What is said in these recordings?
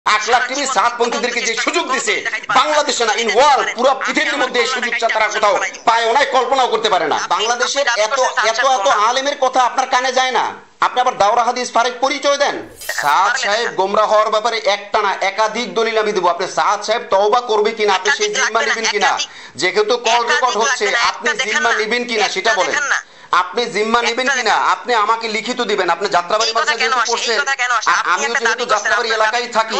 8 lakh TV সাতপন্থীদেরকে যে সুযোগ দিছে বাংলাদেশে না, ইন ওয়ার্ল্ড, পুরো পৃথিবীর মধ্যে এই সুযোগটা তারা কোথাও পায় না, কল্পনাও করতে পারে না। বাংলাদেশের এত এত এত আলেমের কথা আপনার কানে যায় না, আপনি আবার দাওরা হাদিস ফারেক পরিচয় দেন। সাদ সাহেব গোমরা হওয়ার ব্যাপারে একটা না একাধিক দলিল আমি দেবো। আপনি সাদ সাহেব তওবা করবে কিনা, আপনি সেই জিম্মা নেবেন কিনা, যেহেতু কল রেকর্ড হচ্ছে, আপনি জিম্মা নেবেন কিনা সেটা বলেন। আপনি জিম্মা নেবেন কিনা আপনি আমাকে লিখিত দিবেন। আপনি যাত্রাবাড়ি মাদ্রাসা যেহেতু পড়ছেন, আমিও যেহেতু যাত্রাবাড়ি এলাকায় থাকি,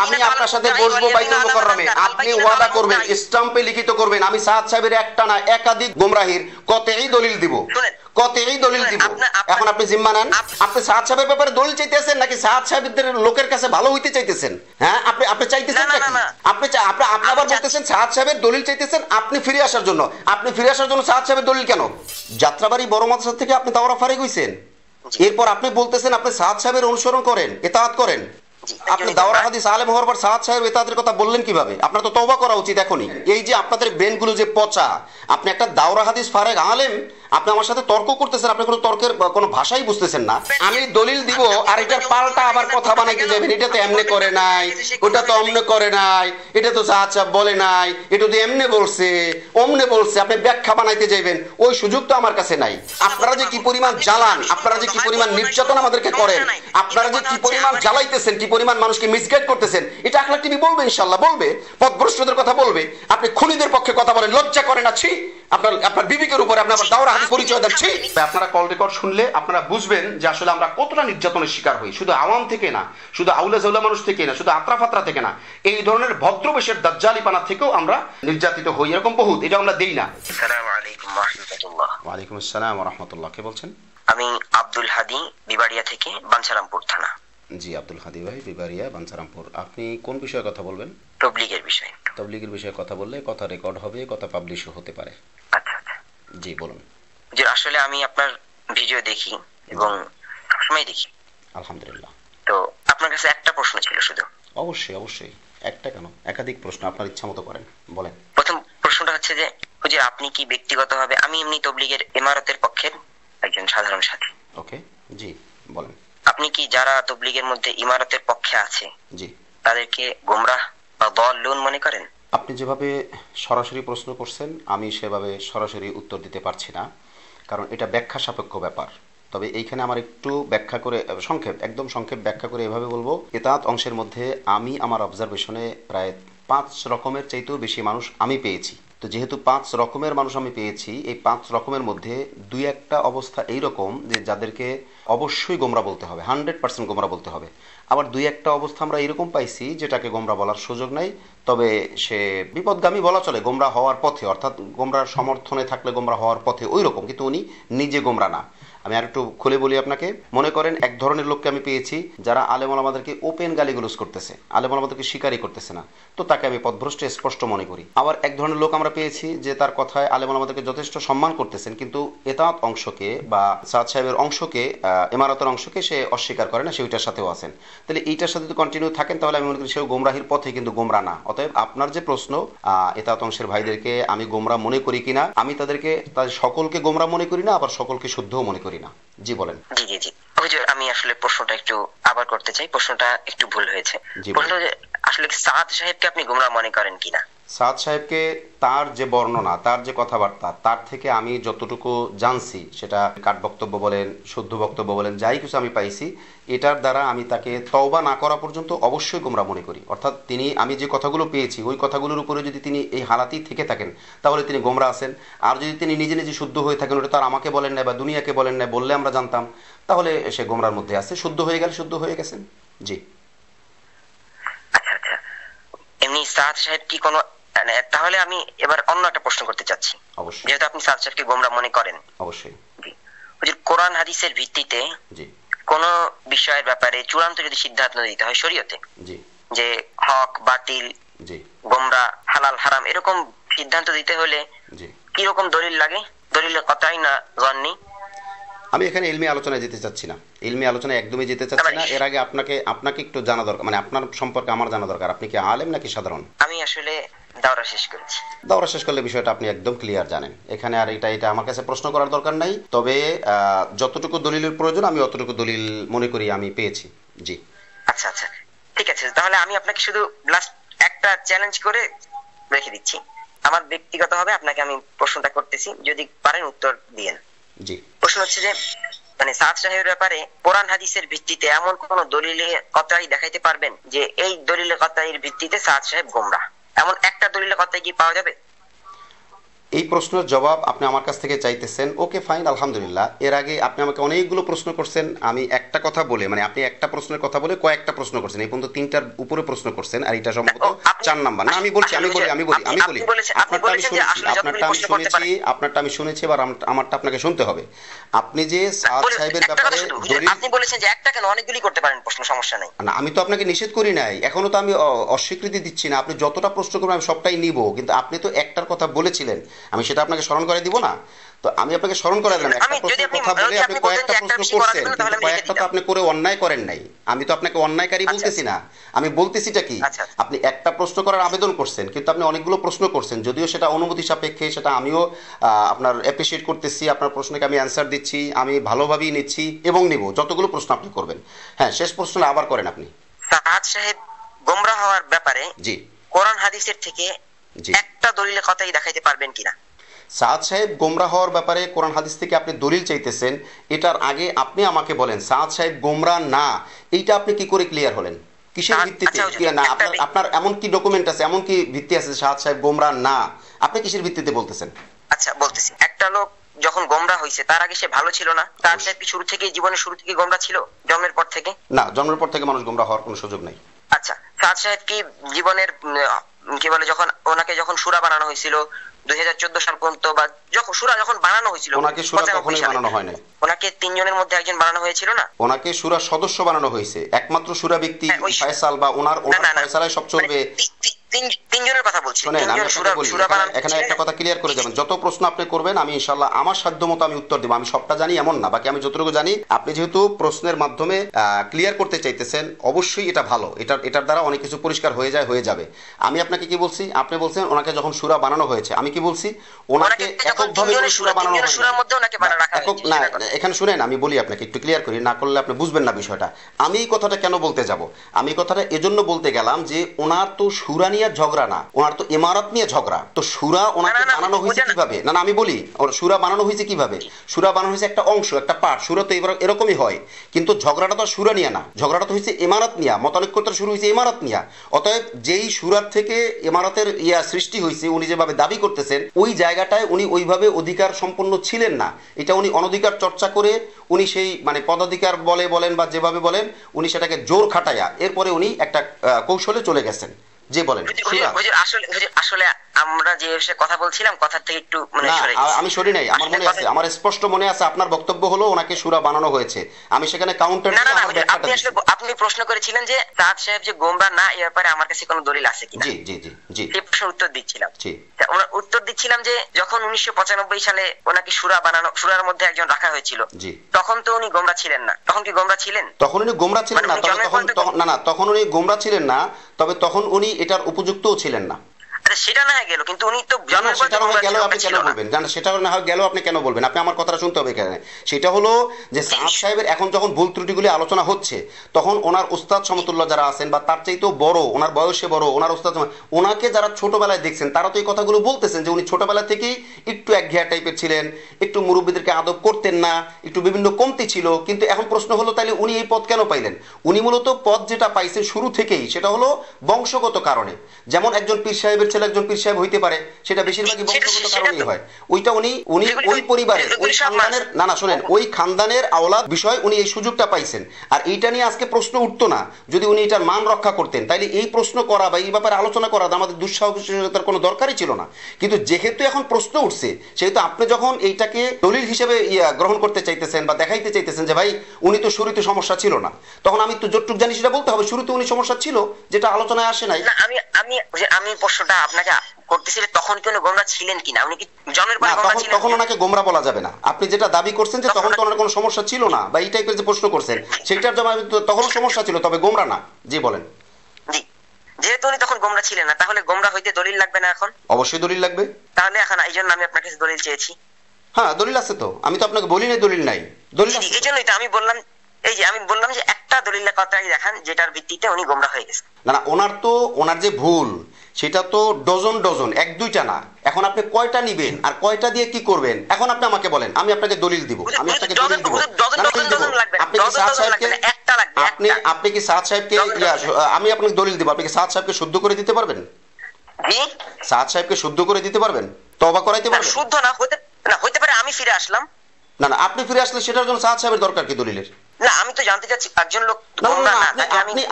আমি আপনার সাথে বসবো বাইতুল মুকাররমে, আপনি ওয়াদা করবেন, স্টাম্পে লিখিত করবেন, আমি সাদ সাহেবের একটা না একাধিক গোমরাহির কতই দলিল দিব, কতই দলিল দিব। এখন আপনি জিম্মা নেন। আপনি সাদ সাহেবের ব্যাপারে দলিল চাইতেছেন নাকি সাদ সাহেবদের লোকের কাছে ভালো হইতে চাইতেছেন? হ্যাঁ, আপনি চাইতেছেন নাকি? আপনি আবার বলতেছেন সাদ সাহেবের দলিল চাইতেছেন আপনি ফিরে আসার জন্য। আপনি ফিরে আসার জন্য সাদ সাহেবের দলিল কেন? যাত্রাবাড়ি বড় মাদ্রাসা থেকে আপনি দাওরা ফারেক হইছেন, এরপর আপনি বলতেছেন আপনি সাদ সাহেবের অনুসরণ করেন, ইতাআত করেন। আপনি দাওরা হাদিস আলেম হওয়ার পর সাদ সাহেব ইতাআতের কথা বললেন কিভাবে? আপনার তো তওবা করা উচিত এখনই। এই যে আপনাদের ব্রেনগুলো যে পচা, আপনি একটা দাওরা হাদিস ফারেক আলেম, আপনি আমার সাথে তর্ক করতেছেন, আপনি কোনো তর্কের কোনো ভাষাই বুঝতেছেন না। আমি দলিল দিব আর এটার পাল্টা আবার কথা বানাইতে যাবেন, এটা তো এমনি করে নাই, ওটা তো অমনে করে নাই, এটা তো সাদ সাহেব বলে নাই, এটা তো এমনি বলছে অমনে বলছে, আপনি ব্যাখ্যা বানাইতে যাবেন, ওই সুযোগ তো আমার কাছে নাই। আপনারা যে কি পরিমাণ জ্বালান, আপনারা যে কি পরিমাণ নির্যাতন আমাদেরকে করেন, আপনারা যে কি পরিমাণ জ্বালাইতেছেন, কি পরিমাণ মানুষকে মিসগাইড করতেছেন, এটা 8 লাখ টিভি বলবে, ইনশাআল্লাহ বলবে, পথভ্রষ্টদের কথা বলবে। আপনি খুনিদের পক্ষে কথা বলেন, লজ্জা করে না? ছি, আপনার বিবেকের উপরে আপনি আবার দাওরা হাদিস পরিচয় দেন। ছি। আপনারা কল রেকর্ড শুনলে আপনারা বুঝবেন যে আসলে আমরা কতটা নির্যাতনের শিকার হই, শুধু আওয়াম থেকে না, শুধু আউলা জাউলা মানুষ থেকে না, শুধু আত্রা ফাত্রা থেকে না, এই ধরনের ভদ্রবেশের দাজ্জালিপানা থেকেও আমরা নির্যাতিত হই, এরকম বহুত, এটা আমরা দেই না। আসসালামু আলাইকুম ওয়া রাহমাতুল্লাহ। ওয়া আলাইকুম আসসালাম ওয়া রাহমাতুল্লাহ। কে বলছেন? আমি আব্দুল হাদি, বিবাড়িয়া থেকে, বাঞ্ছারামপুর থানা। জি আব্দুল হাদি ভাই, বিবাড়িয়া বাঞ্ছারামপুর। আপনি কোন বিষয়ে কথা বলবেন? তাবলীগের বিষয়ে। তাবলীগের বিষয়ে কথা বললে কথা রেকর্ড হবে, কথা পাবলিশও হতে পারে। আচ্ছা আচ্ছা, জি বলুন। যে আসলে আমি আপনার ভিডিও দেখি এবং সবসময় দেখি, আলহামদুলিল্লাহ। তো আপনার কাছে একটা প্রশ্ন ছিল শুধু। অবশ্যই অবশ্যই, একটা কেন একাধিক প্রশ্ন, আপনার ইচ্ছা মতো করেন, বলেন। প্রথম প্রশ্নটা হচ্ছে যে হুজুর, আপনি কি ব্যক্তিগতভাবে, আমি এমনি তাবলীগের ইমারতের পক্ষের একজন সাধারণ সাথী। ওকে, জি বলেন। আপনি কি যারা তাবলীগের মধ্যে ইমারতের পক্ষে আছে, জি, তাদেরকে গোমরাহ বা দাল্লুন মনে করেন? আপনি যেভাবে সরাসরি প্রশ্ন করছেন আমি সেভাবে সরাসরি উত্তর দিতে পারছি না, কারণ এটা ব্যাখ্যা সাপেক্ষ ব্যাপার। তবে এইখানে আমার একটু ব্যাখ্যা করে, সংক্ষেপ, একদম সংক্ষেপ ব্যাখ্যা করে এভাবে বলবো, ইতাআত অংশের মধ্যে আমি আমার অবজারভেশনে প্রায় 5 রকমের চাইতেও বেশি মানুষ আমি পেয়েছি। তো যেহেতু 5 রকমের মানুষ আমি পেয়েছি, এই 5 রকমের মধ্যে 2-1টা অবস্থা এইরকম যে যাদেরকে অবশ্যই গোমরা বলতে হবে, 100% গোমরা বলতে হবে। আবার 2-1টা অবস্থা আমরা এরকম পাইছি যেটাকে গোমরা বলার সুযোগ নাই, তবে সে বিপদগামী বলা চলে, গোমরা হওয়ার পথে, অর্থাৎ গোমরার সমর্থনে থাকলে গোমরা হওয়ার পথে ওই রকম, কিন্তু উনি নিজে গোমরা না। আমি আর একটু খুলে বলি আপনাকে। মনে করেন এক ধরনের লোককে আমি পেয়েছি যারা আলেম ওলামাদেরকে ওপেন গালিগুলোজ করতেছে, আলেম ওলামাদেরকে স্বীকারই করতেছে না, তো তাকে আমি পথভ্রষ্ট স্পষ্ট মনে করি। আবার এক ধরনের লোক আমরা পেয়েছি যে তার কথায় আলেম ওলামাদেরকে যথেষ্ট সম্মান করতেছেন, কিন্তু ইতাআত অংশকে বা সাদ সাহেবের অংশকে, ইমারতের অংশকে সে অস্বীকার করে না, সে ওইটার সাথেও আছেন। তাহলে এইটার সাথে যদি কন্টিনিউ থাকেন তাহলে আমি মনে করি সেও গোমরাহির পথে, কিন্তু গোমরা না। অতএব আপনার যে প্রশ্ন, ইতাআত অংশের ভাইদেরকে আমি গোমরা মনে করি কিনা, আমি তাদের সকলকে গোমরা মনে করি না, আবার সকলকে শুদ্ধও মনে করি না। জি বলেন। জি জি জি হুজুর, আমি আসলে প্রশ্নটা একটু আবার করতে চাই, প্রশ্নটা একটু ভুল হয়েছে। প্রশ্নটা আসলে সাদ সাহেবকে আপনি গোমরা মনে করেন কিনা? সাদ সাহেবকে তার যে বর্ণনা, তার যে কথাবার্তা, তার থেকে আমি যতটুকু জানছি, সেটা কাট বক্তব্য বলেন, শুদ্ধ বক্তব্য বলেন, যাই কিছু আমি পাইছি, এটার দ্বারা আমি তাকে তওবা না করা পর্যন্ত অবশ্যই গোমরা মনে করি। অর্থাৎ তিনি, আমি যে কথাগুলো পেয়েছি ওই কথাগুলোর উপরে যদি তিনি এই হালাতেই থেকে থাকেন তাহলে তিনি গোমরা আছেন। আর যদি তিনি নিজে নিজে শুদ্ধ হয়ে থাকেন, ওটা তার আমাকে বলেন না বা দুনিয়াকে বলেন না, বললে আমরা জানতাম, তাহলে সে গোমরার মধ্যে আছে। শুদ্ধ হয়ে গেলে শুদ্ধ হয়ে গেছেন। জি আচ্ছা আচ্ছা, এমনি সাদ সাহেব কি কোনো, তাহলে আমি এবার অন্য একটা প্রশ্ন করতে চাচ্ছি। অবশ্যই, যেহেতু আপনি সাদ সাহেবকে গোমরা মনে করেন। অবশ্যই। হুজুর, কোরআন হাদিসের ভিত্তিতে জি কোন বিষয়ের ব্যাপারে চূড়ান্ত যদি সিদ্ধান্ত দিতে হয় শরীয়তে, জি, যে হক বাতিল, জি, গোমরা, হালাল হারাম, এরকম সিদ্ধান্ত দিতে হলে জি, কি রকম দলিল লাগে? দলিল কথাই না জন্নি। আমি এখানে ইলমি আলোচনায় যেতে চাচ্ছি না, ইলমি আলোচনায় একদমই যেতে চাচ্ছি না। এর আগে আপনাকে একটু জানা দরকার, মানে আপনার সম্পর্কে আমার জানা দরকার। আপনি কি আলেম নাকি সাধারণ? আমি আসলে দাওরা শেষ করেছি। দাওরা শেষ করলে বিষয়টা আপনি একদম ক্লিয়ার জানেন। এখানে আর এটা আমার কাছে প্রশ্ন করার দরকার নাই। তবে যতটুকু দলিলের প্রয়োজন আমি অতটুকু দলিল মনে করি আমি পেয়েছি। জি আচ্ছা আচ্ছা, ঠিক আছে, তাহলে আমি আপনাকে শুধু লাস্ট একটা চ্যালেঞ্জ করে রেখে দিচ্ছি। আমার ব্যক্তিগতভাবে আপনাকে আমি প্রশ্নটা করতেছি, যদি পারেন উত্তর দিয়েন। জি। প্রশ্ন হচ্ছে যে মানে সাদ সাহেবের ব্যাপারে কোরআন হাদিসের ভিত্তিতে এমন কোন দলিলে কতই দেখাইতে পারবেন যে এই দলিলে কতইর ভিত্তিতে সাদ সাহেব গোমরাহ? এমন একটা দলিলে কতই কি পাওয়া যাবে? এই প্রশ্নের জবাব আপনি আমার কাছ থেকে চাইতেছেন, ওকে ফাইন, আলহামদুলিল্লাহ। এর আগে আপনি আমাকে অনেকগুলো প্রশ্ন করছেন, আমি একটা কথা বলে মানে আপনি একটা প্রশ্নের কথা বলে কয়েকটা প্রশ্ন করছেন, এই পর্যন্ত 3টার উপরে প্রশ্ন করছেন, আর এটা সম্ভবত 4 নাম্বার। না আমি বলছি আপনারটা আমি শুনেছি, এবার আমারটা আপনাকে শুনতে হবে। আপনি যে সাদ সাহেবের ব্যাপারে আপনি বলেছেন যে একটা কেন অনেকগুলি করতে পারেন প্রশ্ন, সমস্যা নাই। না আমি তো আপনাকে নিষেধ করি নাই, এখনো তো আমি অস্বীকৃতি দিচ্ছি না। আপনি যতটা প্রশ্ন করবেন আমি সবটাই নিব, কিন্তু আপনি তো একটার কথা বলেছিলেন, আমি সেটা আপনাকে স্মরণ করে দিব না? তো আমি আপনাকে স্মরণ করে দিলাম একটা প্রশ্নের কথা বলে আপনি কয়েকটা প্রশ্ন করছেন, কিন্তু কয়েকটা তো আপনি করে অন্যায় করেন নাই। আমি তো আপনাকে অন্যায়কারী বলতেছি না, আমি বলতেছিটা কি, আপনি একটা প্রশ্ন করার আবেদন করছেন, কিন্তু আপনি অনেকগুলো প্রশ্ন করছেন, যদিও সেটা অনুমতি সাপেক্ষে, সেটা আমিও আপনার অ্যাপ্রিসিয়েট করতেছি। আপনার প্রশ্নকে আমি অ্যান্সার দিচ্ছি, আমি ভালোভাবেই নিচ্ছি এবং নিব যতগুলো প্রশ্ন আপনি করবেন। হ্যাঁ, শেষ প্রশ্নটা আবার করেন আপনি। সাদ সাহেব গোমরাহ হওয়ার ব্যাপারে জি কোরআন হাদিসের থেকে একটা দলিলে কথাই দেখাইতে পারবেন কিনা? সাদ সাহেব গোমরাহ হওয়ার ব্যাপারে কোরআন হাদিস থেকে আপনি দলিল চাইতেছেন, এটার আগে আপনি আমাকে বলেন সাদ সাহেব গোমরাহ না, এইটা আপনি কি করে ক্লিয়ার হলেন? কিসের ভিত্তিতে? না আপনার এমন কি ডকুমেন্ট আছে, এমন কি ভিত্তি আছে সাদ সাহেব গোমরাহ না? আপনি কিসের ভিত্তিতে বলতেছেন? আচ্ছা বলতেছি, একটা লোক যখন গোমরাহ হইছে তার আগে সে ভালো ছিল না? সাদ সাহেব কি শুরু থেকে, জীবনের শুরু থেকে গোমরাহ ছিল, জন্মের পর থেকে? না, জন্মের পর থেকে মানুষ গোমরাহ হওয়ার কোনো সুযোগ নাই। আচ্ছা, সাদ সাহেব কি জীবনের কি বলে যখন ওনাকে যখন সূরা বানানো হয়েছিল 2014 সাল পর্যন্ত, বা যখন সূরা যখন বানানো হয়েছিল, ওনাকে সূরা কখনোই বানানো হয় নাই। ওনাকে 3 জনের মধ্যে একজন বানানো হয়েছিল না? ওনাকে সূরা সদস্য বানানো হয়েছে, একমাত্র সূরা ব্যক্তি ফয়সাল বা ওনার ফয়সালায় সব চলবে। 3 জনের কথা বলছি। শুনেন, আমি আপনাকে বলি, এখানে একটা কথা ক্লিয়ার করে যাবেন, যত প্রশ্ন আপনি করবেন আমি ইনশাআল্লাহ আমার সাধ্যমতো আমি উত্তর দেব। আমি সবটা জানি এমন না, বাকি আমি যতটুকু জানি, আপনি যেহেতু প্রশ্নের মাধ্যমে ক্লিয়ার করতে চাইতেছেন, অবশ্যই এটা ভালো, এটার দ্বারা অনেক কিছু পরিষ্কার হয়ে যাবে। আমি আপনাকে কি বলছি, আপনি বলছেন ওনাকে যখন সূরা বানানো হয়েছে, আমি কি বলছি ওনাকে এককভাবে সূরা বানানো হয়নি। না, এখানে শুনেন, আমি বলি আপনাকে, একটু ক্লিয়ার করি, না করলে আপনি বুঝবেন না বিষয়টা। আমি এই কথাটা কেন বলতে যাব, আমি এই কথাটা এজন্য বলতে গেলাম যে ওনার তো সূরা নিয়ে ঝগড়া না, ওনার তো ইমারত নিয়ে ঝগড়া। তো সূরা ওনাকে বানানো হয়েছে কিভাবে? না আমি বলি, ওর সূরা বানানো হয়েছে কিভাবে? সূরা বানানো হয়েছে একটা অংশ, একটা পার্ট। সূরা তো এরকমই হয়, কিন্তু ঝগড়াটা তো সূরা নিয়ে না, ঝগড়াটা তো হয়েছে ইমারত নিয়ে, মতানৈক্যতা শুরু হয়েছে ইমারত নিয়ে। অতএব যেই সূরার থেকে ইমারতের সৃষ্টি হয়েছে, উনি যেভাবে দাবি করতেছেন ওই জায়গাটায় উনি ওইভাবে অধিকার সম্পন্ন ছিলেন না। এটা উনি অনধিকার চর্চা করে উনি সেই মানে পদাধিকার বলেন বা যেভাবে বলেন, উনি সেটাকে জোর খাটাইয়া এরপরে উনি একটা কৌশলে চলে গেছেন। যে বলেন আসলে আমরা যে বিষয়ে কথা বলছিলাম, কথার থেকে একটু মানে সরে গেছি। আমি সরি নাই, আমার মনে আছে, আমার স্পষ্ট মনে আছে আপনার বক্তব্য হলো ওনাকে সূরা বানানো হয়েছে। আমি সেখানে কাউন্টার আপনি প্রশ্ন করেছিলেন যে সাদ সাহেব যে গোমরাহ না, এই ব্যাপারে আমার কাছে কোনো দলিল আছে কিনা। জি জি জি জি, এই প্রশ্নের উত্তর দিচ্ছিলাম। ওনার উত্তর দিচ্ছিলাম যে যখন 1995 সালে ওনাকে সূরা বানানো, সূরার মধ্যে একজন রাখা হয়েছিল, তখন তো উনি গোমরাহ ছিলেন না। তখন কি গোমরাহ ছিলেন? তখন উনি গোমরাহ ছিলেন না, তখন উনি গোমরাহ ছিলেন না, তবে তখন উনি এটার উপযুক্তও ছিলেন না। সেটা না গেল, কিন্তু উনি তো সেটা না গেল, আপনি কেন বলবেন? জানেন, সেটা না গেল আপনি কেন বলবেন? আপনি আমার কথাটা শুনতে হবে এখানে। সেটা হলো যে সাদ সাহেবের এখন যখন ভুল ত্রুটিগুলি আলোচনা হচ্ছে, তখন ওনার উস্তাদ সমতুল্য যারা আছেন বা তার চাইতেও বড়, ওনার বয়সে বড়, ওনার উস্তাদ, ওনাকে যারা ছোটবেলায় দেখছেন তারা তো এই কথাগুলো বলতেছেন যে উনি ছোটবেলা থেকেই একটু একঘেয়া টাইপের ছিলেন, একটু মুরব্বীদেরকে আদব করতেন না, একটু বিভিন্ন কমতি ছিল। কিন্তু এখন প্রশ্ন হলো তাহলে উনি এই পদ কেন পাইলেন? উনি মূলত পদ যেটা পাইছেন শুরু থেকেই, সেটা হলো বংশগত কারণে। যেমন একজন পীর সাহেবের ছেলে একজন পীর সাহেব হইতে পারে, সেটা বেশিরভাগই বংশগত কারণেই হয়। ওইটা উনি ওই পরিবারের, ওই খানদানের, না শোনেন, ওই খানদানের আওলাদ বিষয় উনি এই সুযোগটা পাইছেন। আর এইটা নিয়ে আজকে প্রশ্ন উঠতো না যদি উনি এটার মান রক্ষা করতেন। তাইলে এই প্রশ্ন করা বা এই ব্যাপারে আলোচনা করা আমাদের দুঃসাহসিকতার কোনো দরকারই ছিল না। কিন্তু যেহেতু এখন প্রশ্ন উঠছে, সেহেতু আপনি যখন এইটাকে দলিল হিসেবে গ্রহণ করতে চাইতেছেন বা দেখাইতে চাইতেছেন যে ভাই উনি তো শুরুতে সমস্যা ছিল না, তখন আমি তো যতটুকু জানি সেটা বলতে হবে, শুরুতে উনি সমস্যা ছিল, যেটা আলোচনায় আসে নাই। আমি প্রশ্নটা আপনাকে করতেছিলেন তখন কি উনি গোমরাহ ছিলেন কিনা, উনি কি জন্মের পরে গোমরাহ ছিলেন? তখন ওনাকে গোমরাহ বলা যাবে না। আপনি যেটা দাবি করছেন যে তখন তো ওনার কোনো সমস্যা ছিল না বা এই টাইপের যে প্রশ্ন করছেন, সেটার জবাবে তখন সমস্যা ছিল, তবে গোমরাহ না। জি বলেন। জি, যেহেতু উনি তখন গোমরাহ ছিলেন না, তাহলে গোমরাহ হইতে দলিল লাগবে না এখন? অবশ্যই দলিল লাগবে। তাহলে এখন এই জন্য আমি আপনার কাছে দলিল চেয়েছি। হ্যাঁ দলিল আছে তো, আমি তো আপনাকে বলি নাই দলিল নাই, দলিল আছে। এই জন্যই তো আমি বললাম, এই যে আমি বললাম যে একটা দলিলের কথাই দেখান যেটার ভিত্তিতে উনি গোমরা হয়ে গেছে। না না, ওনার যে ভুল সেটা তো ডজন ডজন, এক দুইটা না। এখন আপনি কয়টা নিবেন আর কয়টা দিয়ে কি করবেন এখন আপনি আমাকে বলেন, আমি আপনাকে দলিল দিব, আমি আপনাকে দলিল দিব। আপনি কি সাদ সাহেবকে আপনি কি সাদ সাহেবকে আমি আপনাকে দলিল দিব, আপনি কি সাদ সাহেবকে শুদ্ধ করে দিতে পারবেন? সাদ সাহেবকে শুদ্ধ করে দিতে পারবেন? তওবা করাইতে পারবেন? শুদ্ধ না হতে পারে আমি ফিরে আসলাম। না না, আপনি ফিরে আসলে সেটার জন্য সাদ সাহেবের দরকার কি দলিলের? না আমি তো জানতে চাচ্ছি একজন লোক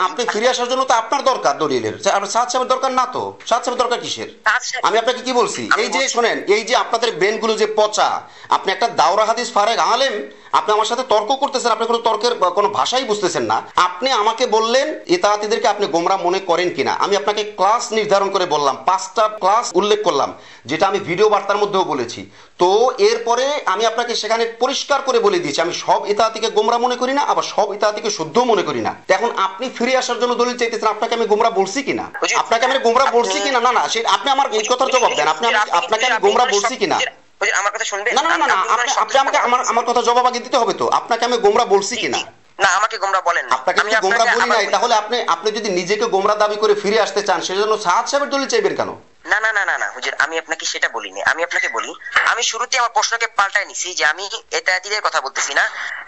আপনি ফিরে আসার জন্য তো আপনার দরকার দলিলের, সাদ সাহেবের দরকার না তো। সাদ সাহেবের দরকার কিসের? আমি আপনাকে কি বলছি, এই যে শোনেন, এই যে আপনাদের ব্রেন গুলো যে পচা, আপনি একটা দাওরা হাদিস ফারেক আলেম, আপনি আমার সাথে তর্ক করতেছেন, আপনি কোনো তর্কের কোনো ভাষাই বুঝতেছেন না। আপনি আমাকে বললেন ইতাআতিদেরকে আপনি গোমরা মনে করেন কিনা, আমি আপনাকে ক্লাস নির্ধারণ করে বললাম, 5টা ক্লাস উল্লেখ করলাম, যেটা আমি ভিডিও বার্তার মধ্যেও বলেছি। তো এরপরে আমি আপনাকে সেখানে পরিষ্কার করে বলে দিয়েছি আমি সব ইতাআতিকে গোমরা মনে করি না, আবার সব ইতাআতিকে শুদ্ধ মনে করি না। এখন আপনি ফিরে আসার জন্য দলিল চাইতেছেন, আপনাকে আমি গোমরা বলছি কিনা? আপনাকে আমি গোমরা বলছি কিনা? না না, আপনি আমার এই কথার জবাব দেন, আপনাকে আমি গোমরা বলছি কিনা? আমার কথা শুনবেন? না না না, আপনি আমাকে আমার কথা জবাব আগে দিতে হবে তো। আপনাকে আমি গোমরা বলছি কিনা? না আমাকে গোমরা বলেন না। আপনাকে আমি গোমরা বলি নাই, তাহলে আপনি যদি নিজেকে গোমরা দাবি করে ফিরে আসতে চান সেজন্য সাদ সাহেবের দলিল চাইবেন কেন? না না না না না হুজুর, আমি আপনাকে সেটা বলিনি। আমি আপনাকে বলি, আমি শুরুতে আমার প্রশ্নকে পাল্টায় নিছি যে আমি ইতাআতিদের কথা বলতেছি না,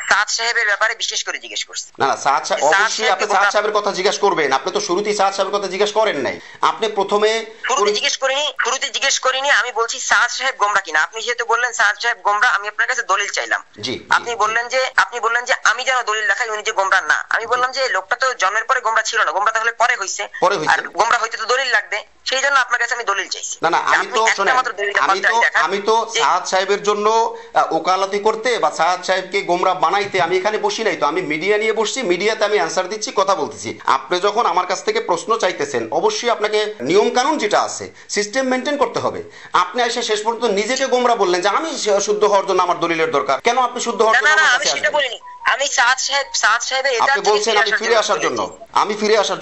সাদ সাহেবের ব্যাপারে বিশেষ করে জিজ্ঞেস করছি। না না, সাদ সাহেব অবশ্যই আপনি সাদ সাহেবের কথা জিজ্ঞেস করবেন। আপনি তো শুরুতেই সাদ সাহেবের কথা জিজ্ঞেস করেন নাই, আপনি প্রথমে শুরুতে জিজ্ঞেস করিনি। আমি বলছি সাদ সাহেব গোমরা কিনা। আপনি যেহেতু বললেন সাদ সাহেব গোমরা, আমি আপনার কাছে দলিল চাইলাম। আপনি বললেন যে আমি যেন দলিল দেখাই উনি যে গোমরা না। আমি বললাম যে লোকটা তো জন্মের পরে গোমরা ছিল না, গোমরা তাহলে পরে হইছে, আর গোমরা হইতে তো দলিল লাগবে, সেই জন্য আপনার কাছে আমি দলিল চাইছি। না না, আমি তো সাদ সাহেবের জন্য ওকালতি করতে বা সাদ সাহেবকে গোমরা বানাইতে আমি এখানে বসি নাই তো, আমি মিডিয়া নিয়ে বসছি, মিডিয়াতে আমি অ্যান্সার দিচ্ছি, কথা বলতেছি। আপনি যখন আমার কাছ থেকে প্রশ্ন চাইতেছেন, অবশ্যই আপনাকে নিয়ম কানুন যেটা আছে সিস্টেম মেনটেন করতে হবে। আপনি এসে শেষ পর্যন্ত নিজেকে গোমরা বললেন যে আমি শুদ্ধ হওয়ার জন্য আমার দলিলের দরকার। কেন আপনি শুদ্ধ হওয়ার জন্য আমার কাছে আসবেন? আমি সাদ সাহেবের আপনি বলছেন আমি ফিরে আসার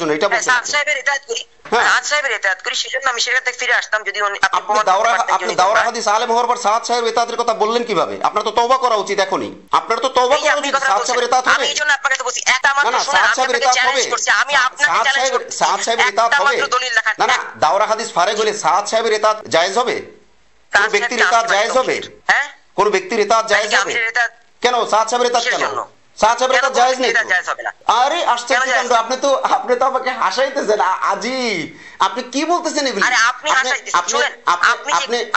জন্য, এটা বলছেন সাদ সাহেবের ইতাআত করি, সাদ সাহেবের ইতাআত করি, সেজন্য আমি সেটা থেকে ফিরে আসতাম। যদি আপনি দাওরা হাদিস আলেম হওয়ার পর সাদ সাহেবের ইতাআতের কথা বললেন কিভাবে? আপনার তো তওবা করা উচিত এখনই, আপনার তো তওবা করা উচিত। সাদ সাহেবের ইতাআত হবে? আমি এইজন্য আপনাকে বলছি একটা মাত্র শুনুন, সাদ সাহেবের ইতাআত হবে? আমি আপনাকে চ্যালেঞ্জ করছি, সাদ সাহেবের ইতাআত হবে? না না, দাওরা হাদিস ফারেক হলে সাদ সাহেবের ইতাআত জায়েজ হবে? কোন ব্যক্তির ইতাআত জায়েজ হবে? হ্যাঁ, কোন ব্যক্তির ইতাআত জায়েজ হবে? কেন সাদ সাহেবের ইতাআত কেন? সাদ সাহেবের ইতাআত জায়েজ নেই? আরে আশ্চর্য কাণ্ড, আপনি তো আমাকে হাসাইতেছেন। আজিব, আপনি কি বলতেছেন এগুলি? আরে আপনি হাসাইতেছেন, শুনেন,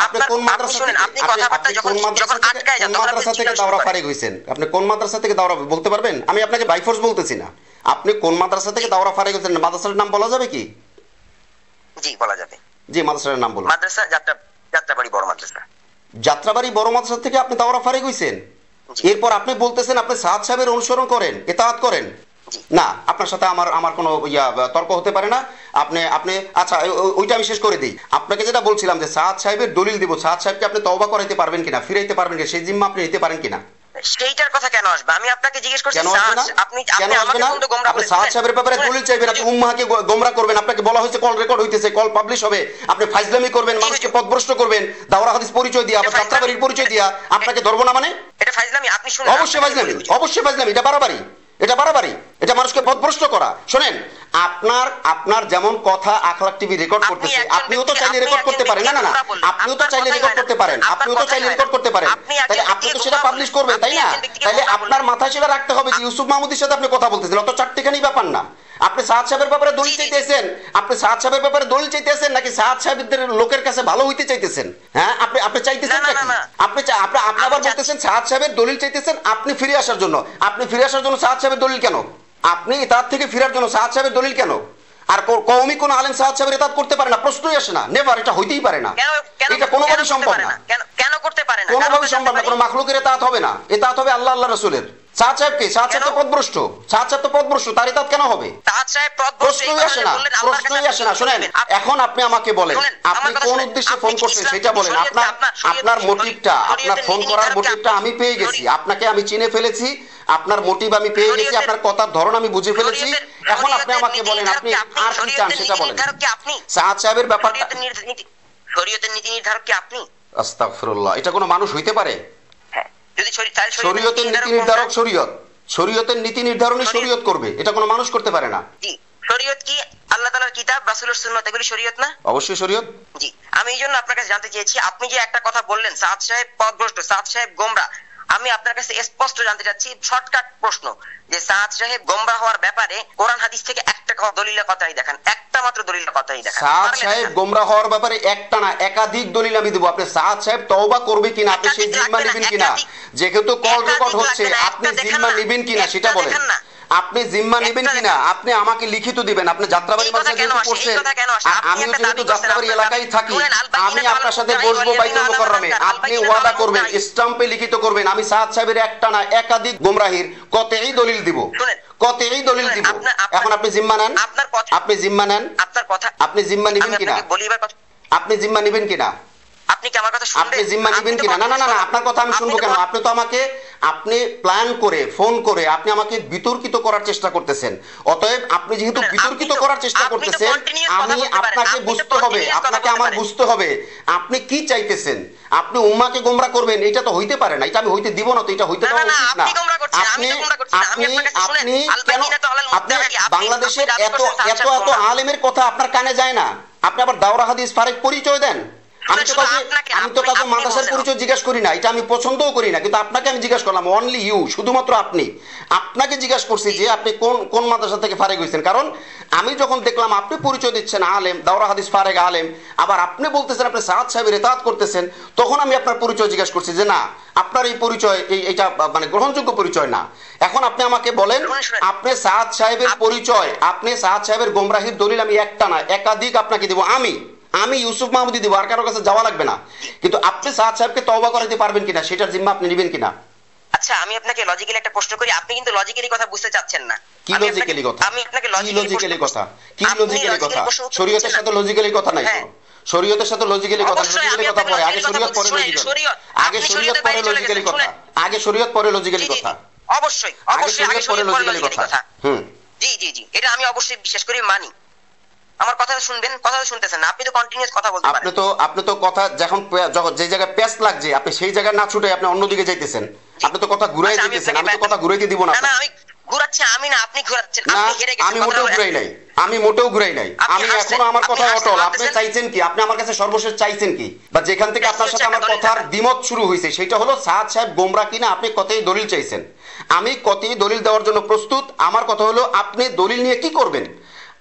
আপনি কোন মাদ্রাসা থেকে দাওরা ফারিগ হইছেন? আপনি কোন মাদ্রাসা থেকে দাওরা বলতে পারবেন? আমি আপনাকে বাইফোর্স বলতেছি না, আপনি কোন মাদ্রাসা থেকে দাওরা ফারিগ হইছেন? মাদ্রাসার নাম বলা যাবে কি? জি বলা যাবে। জি, মাদ্রাসার নাম বলুন। মাদ্রাসা যাত্রাবাড়ি বড় মাদ্রাসা। যাত্রাবাড়ি বড় মাদ্রাসা থেকে আপনি দাওরা ফারিগ হইছেন? এরপর আপনি বলতেছেন আপনি সাদ সাহেবের অনুসরণ করেন, ইতাআত করেন। না, আপনার সাথে আমার কোনো তর্ক হতে পারে না। আপনি আচ্ছা ওইটা আমি শেষ করে দিই। আপনাকে যেটা বলছিলাম যে সাদ সাহেবের দলিল দিব, সাদ সাহেবকে আপনি তওবা করাইতে পারবেন কিনা, ফিরাইতে পারবেন কিনা, সেই জিম্মা আপনি নিতে পারেন কিনা? সেইটার কথা কেন আসবে? আমি আপনাকে জিজ্ঞেস করছি আপনি আমাকে কিন্তু গোমরা বলেছেন। সাদ সাহেবের ব্যাপারে দলিল চাইবেন, আপনি উম্মাহকে গোমরা করবেন, আপনাকে বলা হয়েছে কল রেকর্ড হইতেছে, কল পাবলিশ হবে, আপনি ফাইজলামি করবেন, মানুষকে পথভ্রষ্ট করবেন, দাওরা হাদিস পরিচয় দিয়া, আবার যাত্রাবাড়ির পরিচয় দিয়া, আপনাকে ধরবো না মানে? এটা ফাইজলামি। আপনি শুনুন, অবশ্যই ফাইজলামি, এটা বাড়াবাড়ি, এটা মানুষকে পথভ্রষ্ট করা। শোনেন, আপনার যেমন কথা আখলাক টিভি রেকর্ড করতেছে, আপনিও তো চাইলে রেকর্ড করতে পারেন। না না না, আপনিও তো চাইলে রেকর্ড করতে পারেন, তাহলে আপনি তো সেটা পাবলিশ করবেন, তাই না? তাহলে আপনার মাথায় সেটা রাখতে হবে যে ইউসুফ মাহমুদের সাথে আপনি কথা বলতেছেন, অত চারটিখানি ব্যাপার না। আপনি সাদ সাহেবের ব্যাপারে দলিল চাইতেছেন, নাকি সাদ সাহেবদের লোকের কাছে ভালো হইতে চাইতেছেন? হ্যাঁ, আপনি চাইতেছেন নাকি? আপনি আবার বলতেছেন সাদ সাহেবের দলিল চাইতেছেন আপনি ফিরে আসার জন্য। সাদ সাহেবের দলিল কেন? আপনি ইতাআত থেকে ফিরার জন্য সাদ সাহেবের দলিল কেন? আর কওমি কোন আলেম সাদ সাহেবের ইতাআত করতে পারে না? প্রশ্নই আসে না, নেভার, এটা হইতেই পারে না, এটা কোনোভাবেই সম্ভব না। কেন করতে পারে না? কোনোভাবেই সম্ভব না, কোনো মাখলুকের ইতাআত হবে না, ইতাআত হবে আল্লাহ রাসূলের। সাদ সাহেব তো পথভ্রষ্ট, তার ইতাআত কেন হবে? প্রশ্নই আসে না। শুনেন, এখন আপনি আমাকে বলেন আপনি কোন উদ্দেশ্যে ফোন করছেন সেটা বলেন। আপনার মোটিভটা, আপনার ফোন করার মোটিভটা আমি পেয়ে গেছি, আপনাকে আমি চিনে ফেলেছি, আপনার মোটিভ আমি পেয়ে গেছি, আপনার কথার ধরন আমি বুঝে ফেলেছি। এখন আপনি আমাকে বলেন আপনি আর কি চান সেটা বলেন। সাদ সাহেবের ব্যাপারটা, শরীয়তের নীতি নির্ধারক কি আপনি? আস্তাগফিরুল্লাহ, এটা কোনো মানুষ হইতে পারে? যদি শরীয়তের নীতি নির্ধারক শরীয়ত, শরীয়তের নীতি নির্ধারণই শরীয়ত করবে, এটা কোনো মানুষ করতে পারে না। জি, শরীয়ত কি আল্লাহ তাআলার কিতাব, রাসূলের সুন্নাত, এগুলি শরীয়ত না? অবশ্যই শরীয়ত। জি, আমি এই জন্য আপনার কাছে জানতে চেয়েছি, আপনি যে একটা কথা বললেন সাদ সাহেব পথভ্রষ্ট, সাদ সাহেব গোমরা, আমি আপনার কাছে স্পষ্ট জানতে চাচ্ছি, শর্টকাট প্রশ্ন, যে সাদ সাহেব গোমরা হওয়ার ব্যাপারে কোরআন হাদিস থেকে একটা দলিলের কথাই দেখান, একটা মাত্র দলিলের কথাই দেখান। সাদ সাহেব গোমরা হওয়ার ব্যাপারে একটা না একাধিক দলিল আমি দেব। আপনি সাদ সাহেব তওবা করবে কিনা, আপনি সেই জিম্মা নেবেন কিনা, যেহেতু কল রেকর্ড হচ্ছে, আপনি জিম্মা নেবেন কিনা সেটা বলেন। আপনি জিম্মা নেবেন কিনা আপনি আমাকে লিখিত দিবেন। আপনি যাত্রাবাড়ি মাদ্রাসা যেহেতু পড়ছেন, আমিও যেহেতু যাত্রাবাড়ি এলাকায় থাকি, আমি আপনার সাথে বসবো বাইতুল মুকাররমে, আপনি ওয়াদা করবেন, স্টাম্পে লিখিত করবেন, আমি সাদ সাহেবের একটা না একাধিক গোমরাহির কতই দলিল দিব, কতই দলিল দিব। এখন আপনি জিম্মা নেন, আপনি জিম্মা নেন, আপনার কথা, আপনি জিম্মা নেবেন কিনা, আপনি জিম্মা নেবেন কিনা, আপনি কি আমার কথা শুনবেন? আপনি জিম্মা নেবেন কিনা? না না না, আপনার কথা আমি শুনবো কেন? আপনি তো আমাকে, আপনি প্ল্যান করে ফোন করে আপনি আমাকে বিতর্কিত করার চেষ্টা করতেছেন। অতএব আপনি যেহেতু বিতর্কিত করার চেষ্টা করতেছেন, আমি আপনাকে বুঝতে হবে, আপনাকে আমার বুঝতে হবে আপনি কি চাইতেছেন। আপনি উম্মাকে গোমরা করবেন, এটা তো হইতে পারে না, এটা আমি হইতে দিব না, তো এটা হইতে দেওয়া উচিত না। আপনি আপনি আপনি কেন, আপনি বাংলাদেশের এত এত এত আলেমের কথা আপনার কানে যায় না, আপনি আবার দাওরা হাদিস ফারেক পরিচয় দেন। আমি তো কাউকে মাদ্রাসার পরিচয় জিজ্ঞাসা করি না, এটা আমি পছন্দও করি না, কিন্তু আপনাকে আমি জিজ্ঞাসা করলাম, অনলি ইউ, শুধুমাত্র আপনি, আপনাকে জিজ্ঞাসা করছি যে আপনি কোন কোন মাদ্রাসা থেকে ফারেক হয়েছেন। কারণ আমি যখন দেখলাম আপনি পরিচয় দিচ্ছেন আলেম, দাওরা হাদিস ফারেক আলেম, আবার আপনি বলতেছেন আপনি সাদ সাহেবের ইতাআত করতেছেন, তখন আমি আপনার পরিচয় জিজ্ঞাসা করছি যে না, আপনার এই পরিচয় এইটা মানে গ্রহণযোগ্য পরিচয় না। এখন আপনি আমাকে বলেন, আপনি সাদ সাহেবের পরিচয়, আপনি সাদ সাহেবের গোমরাহির দলিল আমি একটা না একাধিক আপনাকে দিব, আমি ইউসুফ মাহমুদি দিব, আর কারো কাছে যাওয়া লাগবে না। কিন্তু আপনি সাদ সাহেবকে তওবা করাতে পারবেন কিনা, সেটার জিম্মা আপনি নেবেন কিনা? আচ্ছা, আমি আপনাকে লজিক্যালি একটা প্রশ্ন করি, আপনি কিন্তু লজিক্যালি কথা বুঝতে চাচ্ছেন না। কি লজিক্যালি কথা? আমি আপনাকে লজিক্যালি কথা, কি লজিক্যালি কথা? শরীয়তের সাথে লজিক্যালি কথা নাই তো, শরীয়তের সাথে লজিক্যালি কথা, লজিক্যালি কথা পরে, আগে শরীয়ত পরে লজিক্যালি, আগে শরীয়ত পরে লজিক্যালি কথা, আগে শরীয়ত পরে লজিক্যালি কথা, অবশ্যই অবশ্যই আগে শরীয়ত পরে লজিক্যালি কথা। জি জি জি, এটা আমি অবশ্যই বিশ্বাস করি, মানি। আমার কথা শুনবেন, কথা শুনতেছেন না, আপনি তো কন্টিনিউয়াস কথা বলতে পারেন। আপনি তো কথা যখন যে জায়গায় পেস লাগছে আপনি সেই জায়গায় না ছুটে আপনি অন্যদিকে যাইতেছেন, আপনি তো কথা ঘুরাই দিতেছেন, আমি তো কথা ঘুরাইতে দিব না। না আমি ঘুরাচ্ছি, আমি না, আপনি ঘুরাচ্ছেন, আপনি হেরে গেছেন। আমি মোটেও ঘুরাই নাই, আমি মোটেও ঘুরাই নাই, আমি এখনো আমার কথা অটল। আপনি চাইছেন কি, আপনি আমার কাছে সর্বশেষ চাইছেন কি, বা যেখান থেকে আপনার সাথে আমার কথার দ্বিমত শুরু হয়েছে সেটা হলো সাদ সাহেব গোমরা কিনা, আপনি কতই দলিল চাইছেন। আমি কতই দলিল দেওয়ার জন্য প্রস্তুত। আমার কথা হলো আপনি দলিল নিয়ে কি করবেন?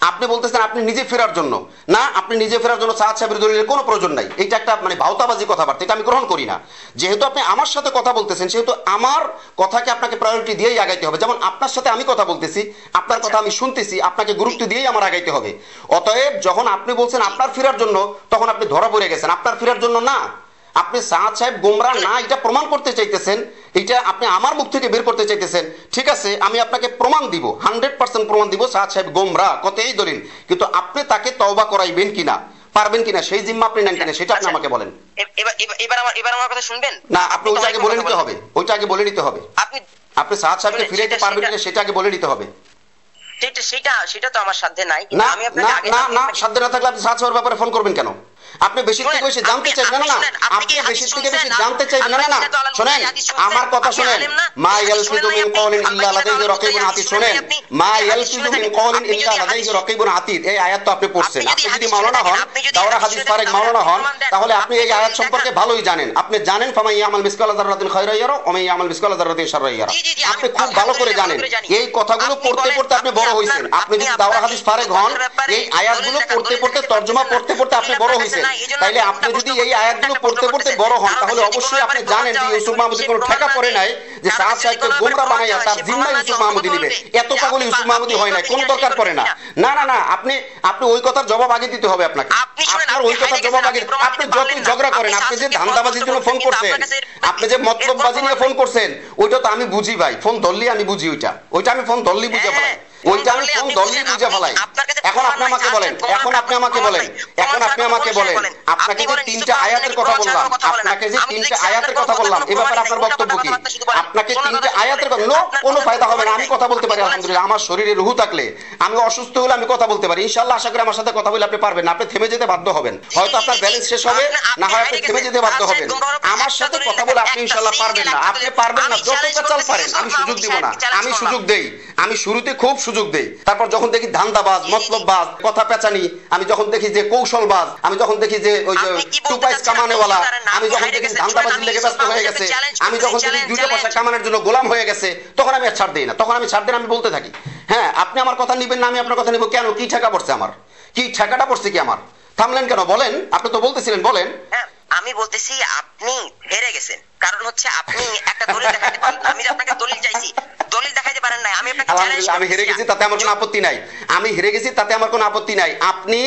আপনি বলতেছেন আপনি নিজে ফেরার জন্য, না, আপনি নিজে ফেরার জন্য সাদ সাহেবের দলিলের কোনো প্রয়োজন নাই। এটা একটা মানে ভাওতাবাজি কথাবার্তা, এটা আমি গ্রহণ করি না। যেহেতু আপনি আমার সাথে কথা বলতেছেন, সেহেতু আমার কথাকে আপনাকে প্রায়োরিটি দিয়েই আগাইতে হবে। যেমন আপনার সাথে আমি কথা বলতেছি, আপনার কথা আমি শুনতেছি, আপনাকে গুরুত্ব দিয়েই আমার আগাইতে হবে। অতএব যখন আপনি বলছেন আপনার ফেরার জন্য, তখন আপনি ধরা পড়ে গেছেন। আপনার ফেরার জন্য না, আপনি সাদ সাহেব গোমরা না এটা প্রমাণ করতে চাইতেছেন, এটা আপনি আমার মুখ থেকে বের করতে চাইতেছেন। ঠিক আছে, আমি আপনাকে প্রমাণ দিব, 100% প্রমাণ দিব সাদ সাহেব গোমরা কতই দলিল, কিন্তু আপনি তাকে তওবা করাইবেন কিনা, পারবেন কিনা, সেই জিম্মা আপনি নেন কিনা, সেটা আপনি আমাকে বলেন। এবার আমার কথা শুনবেন না? আপনি ওইটা আগে বলে নিতে হবে, ওইটা আগে বলে নিতে হবে। আপনি সাদ সাহেবকে ফিরাইতে পারবেন কিনা সেটা আগে বলে নিতে হবে। সেটা তো আমার সাধ্যে নাই। না না না, সাধ্যে না থাকলে আপনি সাদ সাহেবের ব্যাপারে ফোন করবেন কেন? আপনি বেশি থেকে বেশি জানতে চাইবেন না, আপনি বেশি থেকে বেশি জানতে চাইবেন না। না শুনেন, আমার কথা শুনেন, মা ইয়ালফিযু মিন কওলিন ইল্লা লাদাইহি রাকিবুন আতীদ। শুনেন, মা ইয়ালফিযু মিন কওলিন ইল্লা লাদাইহি রাকিবুন আতীদ, এই আয়াত তো আপনি পড়ছেন। আপনি যদি মাওলানা হন, দাওরা হাদিস ফারেক মাওলানা হন, তাহলে আপনি এই আয়াত সম্পর্কে ভালোই জানেন। আপনি জানেন ফামান ইয়ামাল মিসকালা যাররাতিন খায়রান ইয়ারা ওয়া মান ইয়ামাল মিসকালা যাররাতিন শাররান ইয়ারা, আপনি খুব ভালো করে জানেন। এই কথাগুলো পড়তে পড়তে আপনি বড় হইছেন। আপনি যদি দাওরা হাদিস ফারেক হন, এই আয়াতগুলো পড়তে পড়তে, তরজমা পড়তে পড়তে আপনি বড় হইছেন। তাইলে আপনি যদি এই আয়াতগুলো পড়তে পড়তে বড় হন, তাহলে অবশ্যই আপনি জানেন যে ইউসুফ মাহমুদি কোনো ঠেকা পড়ে নাই যে সাদ সাহেবকে গোমরা বানাইয়া তার জিম্মা ইউসুফ মাহমুদি নেবে। এত পাগল ইউসুফ মাহমুদি হয় নাই, কোনো দরকার পড়ে না। না না না, আপনি ওই কথার জবাব আগে দিতে হবে আপনাকে। আপনার ওই কথার জবাব আগে, আপনি যতই ঝগড়া করেন, আপনি যে ধান্দাবাজির জন্য ফোন করছেন, আপনি যে মতলববাজি নিয়ে ফোন করছেন, ওইটা তো আমি বুঝি ভাই, ফোন ধরলি আমি বুঝি, ওইটা আমি ফোন ধরলি বুঝে ফেলাই, ওইটা আমি ফোন ধরলি বুঝে ফেলাই। এখন আপনি আমাকে বলেন, এখন আপনি আমাকে বলেন, এখন আপনি আমাকে বলেন, আপনাকে যে তিনটা আয়াতের কথা বললাম, আপনাকে যে তিনটা আয়াতের কথা বললাম, এ ব্যাপারে আপনার বক্তব্য কি? আপনাকে তিনটা আয়াতের কথা, কোনো ফায়দা হবে না। আমি কথা বলতে পারি আলহামদুলিল্লাহ, আমার শরীরে রুহু থাকলে, আমি অসুস্থ হলে আমি কথা বলতে পারি ইনশাআল্লাহ। আশা করি আমার সাথে কথা বলে আপনি পারবেন না, আপনি থেমে যেতে বাধ্য হবেন। হয়তো আপনার ব্যালেন্স শেষ হবে, না হয় আপনি থেমে যেতে বাধ্য হবেন। আমার সাথে কথা বলে আপনি ইনশাআল্লাহ পারবেন না, আপনি পারবেন না। যত পেঁচাল পারেন, আমি সুযোগ দিব না, আমি সুযোগ দেই, আমি শুরুতে খুব সুযোগ দেই। তারপর যখন দেখি ধান্দাবাজ, মতলববাজ, কথা পেঁচানি, আমি যখন দেখি যে কৌশলবাজ, আমি যখন দেখি যে ওই যে টুপাইস কামানেওয়ালা, আমি যখন দেখি ধান্দাবাজি লেগে ব্যস্ত হয়ে গেছে, আমি যখন দেখি দুইটা পয়সা কামানোর জন্য গোলাম হয়ে গেছে, তখন আমি আর ছাড় দিই না। তখন আমি ছাড় দিই, আমি বলতে থাকি, হ্যাঁ আপনি আমার কথা নিবেন না, আমি আপনার কথা নিব কেন? কি ঠেকা পড়ছে আমার? কি ঠেকাটা পড়ছে কি আমার? থামলেন কেন বলেন? আপনি তো বলতেছিলেন, বলেন। আমি বলতেছি আপনি হেরে গেছেন, কারণ হচ্ছে আপনি একটা দলিল দেখাতে পারেন। আমি আপনাকে দলিল চাইছি, দলিল দেখাতে পারেন না। আমি আপনাকে চ্যালেঞ্জ, আমি হেরে গেছি তাতে আমার কোনো আপত্তি নাই, আমি হেরে গেছি তাতে আমার কোনো আপত্তি নাই। আপনি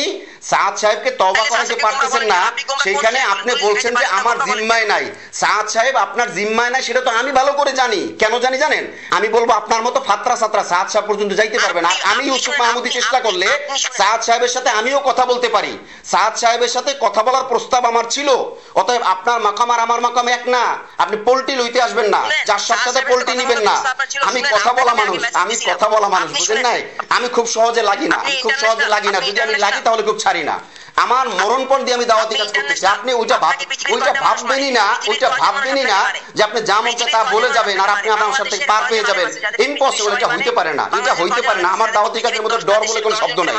সাদ সাহেবকে তওবা করাতে পারতেছেন না, সেইখানে আপনি বলছেন যে আমার জিম্মায় নাই। সাদ সাহেব আপনার জিম্মায় নাই, সেটা তো আমি ভালো করে জানি। কেন জানি জানেন? আমি বলবো আপনার মতো ফাতরা সাতরা সাদ সাহেব পর্যন্ত যাইতে পারবে না। আমি ইউসুফ মাহমুদি চেষ্টা করলে সাদ সাহেবের সাথে আমিও কথা বলতে পারি, সাদ সাহেবের সাথে কথা বলার প্রস্তাব আমার ছিল। অতএব আপনার মাকাম আর আমার মাকাম এক না। আপনি পোল্ট্রি লইতে আসবেন না, যার সাথে পোল্ট্রি নিবেন না। আমি কথা বলা মানুষ, আমি কথা বলা মানুষ, বুঝেন নাই? আমি খুব সহজে লাগি না, আমি খুব সহজে লাগি না। যদি আমি লাগি তাহলে খুব ছাড়ি না। আমার মরণপণ দিয়ে আমি দাওয়াতি কাজ করতেছি। আপনি ওইটা ভাববেনই না, ওইটা ভাববেনই না যে আপনি যা মন চায় তা বলে যাবেন আর আপনি আমার সাথে পার পেয়ে যাবেন। ইম্পসিবল, এটা হইতে পারে না, এটা হইতে পারে না। আমার দাওয়াতি কাজের মধ্যে ডর বলে কোনো শব্দ নাই।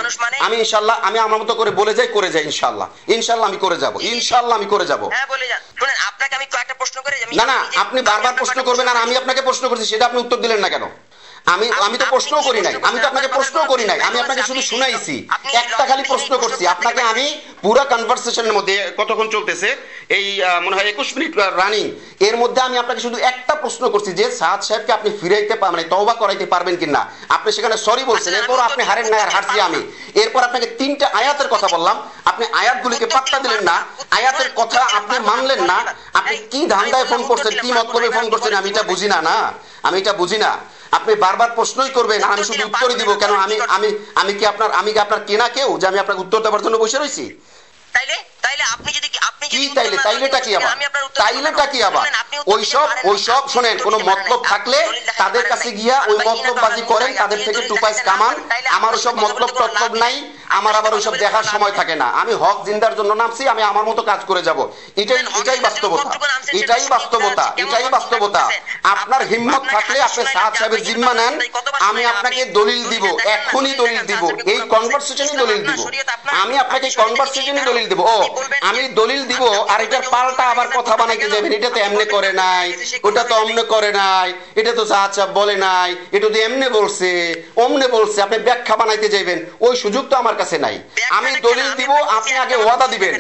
আমি ইনশাআল্লাহ, আমি আমার মতো করে বলে যাই, করে যাই ইনশাআল্লাহ। ইনশাআল্লাহ আমি করে যাব, ইনশাআল্লাহ আমি করে যাব। হ্যাঁ বলে যান। শুনেন, আপনাকে আমি কয়েকটা প্রশ্ন করে, না না, আপনি বারবার প্রশ্ন করবেন আর আমি আপনাকে প্রশ্ন করছি, সেটা আপনি উত্তর দিলেন না কেন? আমি তো প্রশ্ন করি নাই, আমি তো আপনাকে প্রশ্ন করি নাই, আমি আপনাকে শুধু শুনাইছি। একটা খালি প্রশ্ন করছি আপনাকে। আমি পুরো কনভারসেশনের মধ্যে কতক্ষণ চলতেছে, এই মনে হয় 21 মিনিট রানিং, এর মধ্যে আমি আপনাকে শুধু একটা প্রশ্ন করছি যে সাদ সাহেবকে আপনি ফিরাইতে মানে তওবা করাইতে পারবেন কিনা। আপনি সেখানে সরি বলছেন, এরপর আপনি হারেন না আর হারছি আমি। এরপর আপনাকে তিনটা আয়াতের কথা বললাম, আপনি আয়াতগুলিকে পাত্তা দিলেন না, আয়াতের কথা আপনি মানলেন না। আপনি কি ধান্দায় ফোন করছেন, কি মতলবে ফোন করছেন, আমি এটা বুঝি না। না, আমি এটা বুঝি না। আপনি বারবার প্রশ্নই করবেন, আমি শুধু উত্তরই দিব কেন? আমি কি আপনার কেনা কেউ যে আমি আপনাকে উত্তর দেওয়ার জন্য বসে রয়েছি? তাইলে আপনি যদি কি তাইলেটা কি আবার? তাইলেটা কি আবার? ওইসব শোনেন, কোন মতলব থাকলে তাদের কাছে গিয়া ওই মতলববাজি করেন, তাদের থেকে টুপাইস কামান। আমার ওইসব মতলব টতলব নাই, আমার আবার ওইসব দেখার সময় থাকে না। আমি হক জিন্দার জন্য নামছি, আমি আমার মতো কাজ করে যাব। এটাই বাস্তবতা, এটাই বাস্তবতা, এটাই বাস্তবতা। আপনার হিম্মত থাকলে আপনি সাদ সাহেবের জিম্মা নেন, আমি আপনাকে দলিল দিব, এখনই দলিল দিব, এই কনভারসেশনই দলিল দিব। আমি আপনাকে কনভারসেশনই দলিল দিব। ও আমি দলিল দিব আর এটার পাল্টা আবার কথা বানাইতে যাবেন, এটা তো এমনি করে নাই, ওটা তো অমনে করে নাই, এটা তো সাদ সাহেব বলে নাই, এটা তো এমনি বলছে, অমনে বলছে। আপনি ব্যাখ্যা বানাইতে যাবেন, ওই সুযোগ তো আমার কাছে নাই। আমি দলিল দিব, আপনি আগে ওয়াদা দিবেন,